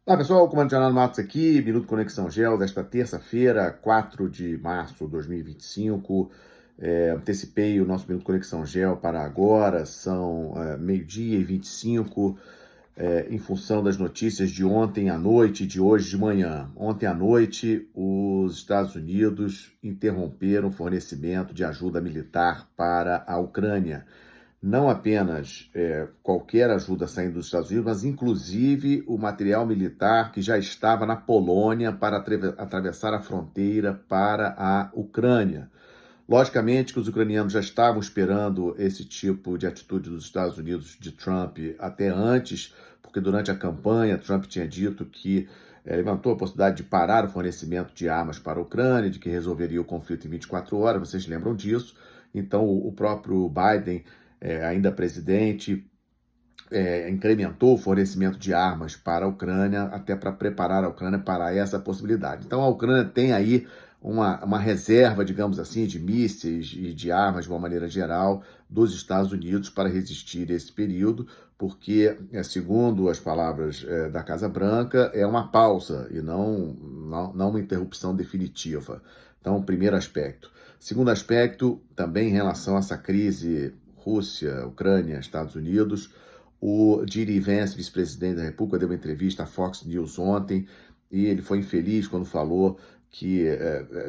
Olá pessoal, o Comandante Leonardo Matos aqui, Minuto Conexão Gel desta terça-feira, 4 de março de 2025. Antecipei o nosso Minuto Conexão Gel para agora, são meio-dia e 25, em função das notícias de ontem à noite e de hoje de manhã. Ontem à noite, os Estados Unidos interromperam o fornecimento de ajuda militar para a Ucrânia. Não apenas qualquer ajuda saindo dos Estados Unidos, mas inclusive o material militar que já estava na Polônia para atravessar a fronteira para a Ucrânia. Logicamente que os ucranianos já estavam esperando esse tipo de atitude dos Estados Unidos, de Trump, até antes, porque durante a campanha Trump tinha dito que levantou a possibilidade de parar o fornecimento de armas para a Ucrânia, de que resolveria o conflito em 24 horas, vocês lembram disso. Então o próprio Biden, ainda presidente, incrementou o fornecimento de armas para a Ucrânia, até para preparar a Ucrânia para essa possibilidade. Então a Ucrânia tem aí uma reserva, digamos assim, de mísseis e de armas, de uma maneira geral, dos Estados Unidos para resistir a esse período, porque, segundo as palavras da Casa Branca, é uma pausa e não uma interrupção definitiva. Então, primeiro aspecto. Segundo aspecto, também em relação a essa crise Rússia, Ucrânia, Estados Unidos, o J.D. Vance, vice-presidente da República, deu uma entrevista à Fox News ontem e ele foi infeliz quando falou que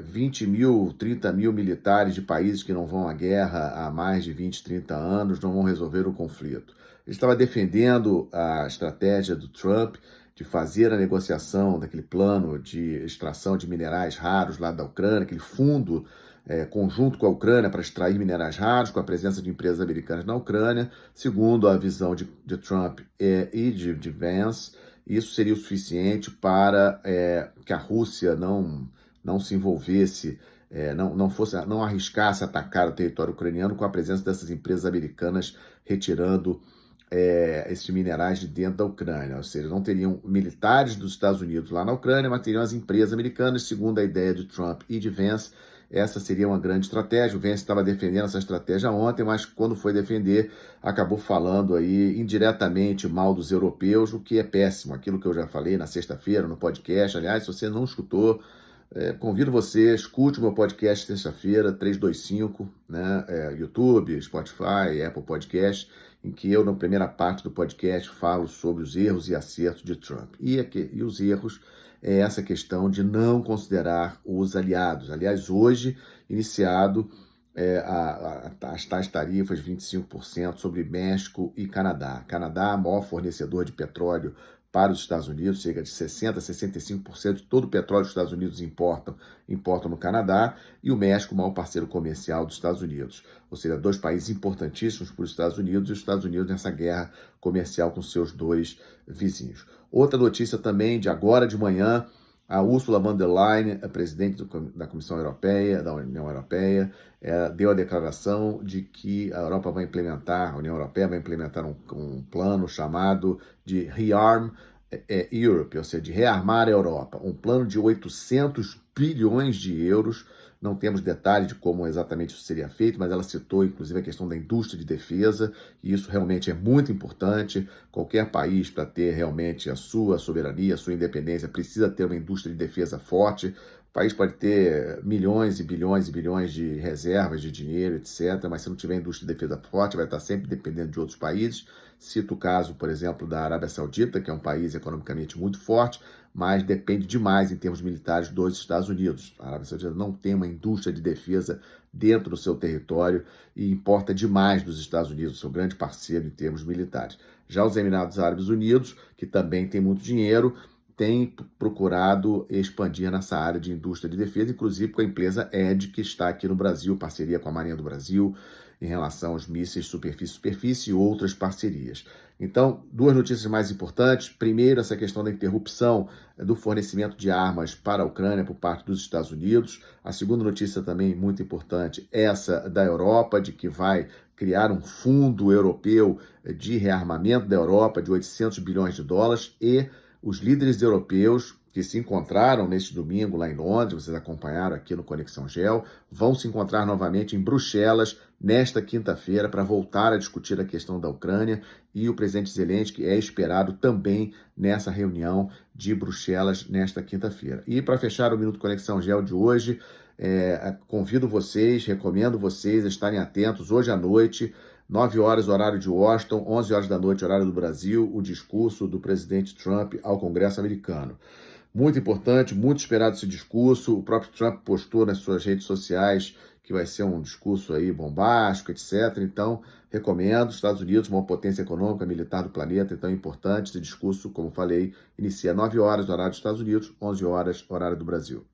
20 mil, 30 mil militares de países que não vão à guerra há mais de 20, 30 anos não vão resolver o conflito. Ele estava defendendo a estratégia do Trump de fazer a negociação daquele plano de extração de minerais raros lá da Ucrânia, aquele fundo conjunto com a Ucrânia para extrair minerais raros, com a presença de empresas americanas na Ucrânia. Segundo a visão de Trump e de Vance, isso seria o suficiente para que a Rússia não se envolvesse, não arriscasse atacar o território ucraniano com a presença dessas empresas americanas retirando esses minerais de dentro da Ucrânia. Ou seja, não teriam militares dos Estados Unidos lá na Ucrânia, mas teriam as empresas americanas, segundo a ideia de Trump e de Vance. Essa seria uma grande estratégia. O Vance estava defendendo essa estratégia ontem, mas quando foi defender, acabou falando aí indiretamente mal dos europeus, o que é péssimo. Aquilo que eu já falei na sexta-feira no podcast. Aliás, se você não escutou, convido você, escute o meu podcast sexta-feira, 325, né? YouTube, Spotify, Apple Podcast, em que eu, na primeira parte do podcast, falo sobre os erros e acertos de Trump. E os erros é essa questão de não considerar os aliados. Aliás, hoje, iniciado as tais tarifas de 25% sobre México e Canadá. Canadá, maior fornecedor de petróleo para os Estados Unidos, cerca de 60% a 65% de todo o petróleo que os Estados Unidos importam no Canadá, e o México, o maior parceiro comercial dos Estados Unidos. Ou seja, dois países importantíssimos para os Estados Unidos, e os Estados Unidos nessa guerra comercial com seus dois vizinhos. Outra notícia também de agora de manhã: a Ursula von der Leyen, a presidente da Comissão Europeia, da União Europeia, deu a declaração de que a União Europeia vai implementar um plano chamado de Rearm Europe, ou seja, de rearmar a Europa. Um plano de 800 bilhões de euros. Não temos detalhes de como exatamente isso seria feito, mas ela citou, inclusive, a questão da indústria de defesa, e isso realmente é muito importante. Qualquer país, para ter realmente a sua soberania, a sua independência, precisa ter uma indústria de defesa forte. O país pode ter milhões e bilhões e bilhões de reservas de dinheiro, etc., mas se não tiver indústria de defesa forte, vai estar sempre dependendo de outros países. Cito o caso, por exemplo, da Arábia Saudita, que é um país economicamente muito forte, mas depende demais em termos militares dos Estados Unidos. A Arábia Saudita não tem uma indústria de defesa dentro do seu território e importa demais dos Estados Unidos, seu grande parceiro em termos militares. Já os Emirados Árabes Unidos, que também tem muito dinheiro, tem procurado expandir nessa área de indústria de defesa, inclusive com a empresa ED, que está aqui no Brasil, parceria com a Marinha do Brasil, em relação aos mísseis superfície e outras parcerias. Então, duas notícias mais importantes. Primeiro, essa questão da interrupção do fornecimento de armas para a Ucrânia por parte dos Estados Unidos. A segunda notícia também muito importante, essa da Europa, de que vai criar um fundo europeu de rearmamento da Europa de 800 bilhões de dólares, e os líderes europeus que se encontraram neste domingo lá em Londres, vocês acompanharam aqui no Conexão Gel, vão se encontrar novamente em Bruxelas nesta quinta-feira para voltar a discutir a questão da Ucrânia, e o presidente Zelensky é esperado também nessa reunião de Bruxelas nesta quinta-feira. E para fechar o Minuto Conexão Gel de hoje, convido vocês, recomendo vocês a estarem atentos hoje à noite, 9 horas, horário de Washington, 11 horas da noite, horário do Brasil, o discurso do presidente Trump ao Congresso americano. Muito importante, muito esperado esse discurso. O próprio Trump postou nas suas redes sociais que vai ser um discurso aí bombástico, etc. Então, recomendo. Estados Unidos, uma potência econômica, militar do planeta, então é importante. Esse discurso, como falei, inicia 9 horas, horário dos Estados Unidos, 11 horas, horário do Brasil.